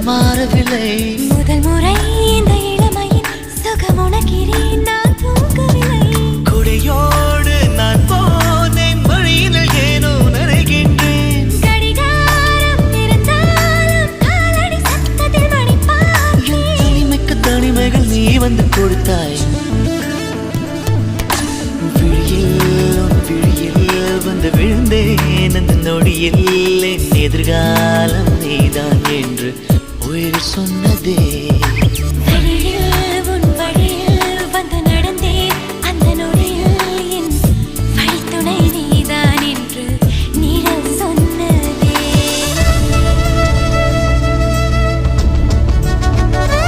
மாறவில்லை. முதல் முறை இந்த இளமையின் சுகம் உணக்கிறேன், நான் தூங்கவில்லை. கொடையோடு நான் போனேன், வழியில் ஏனோ நனைகின்றேன். கடிகாரம் இருந்தாலும் காலடி சத்தத்தில் மணி பார்த்தேன். தனிமைக்கு தனிமைகள் நீ வந்து கொடுத்தாய். விழியில் வந்து விழுந்தேன் அந்த நொடியில். என் எதிர்காலம் நீதான் என்று உயிர் சொன்னதே.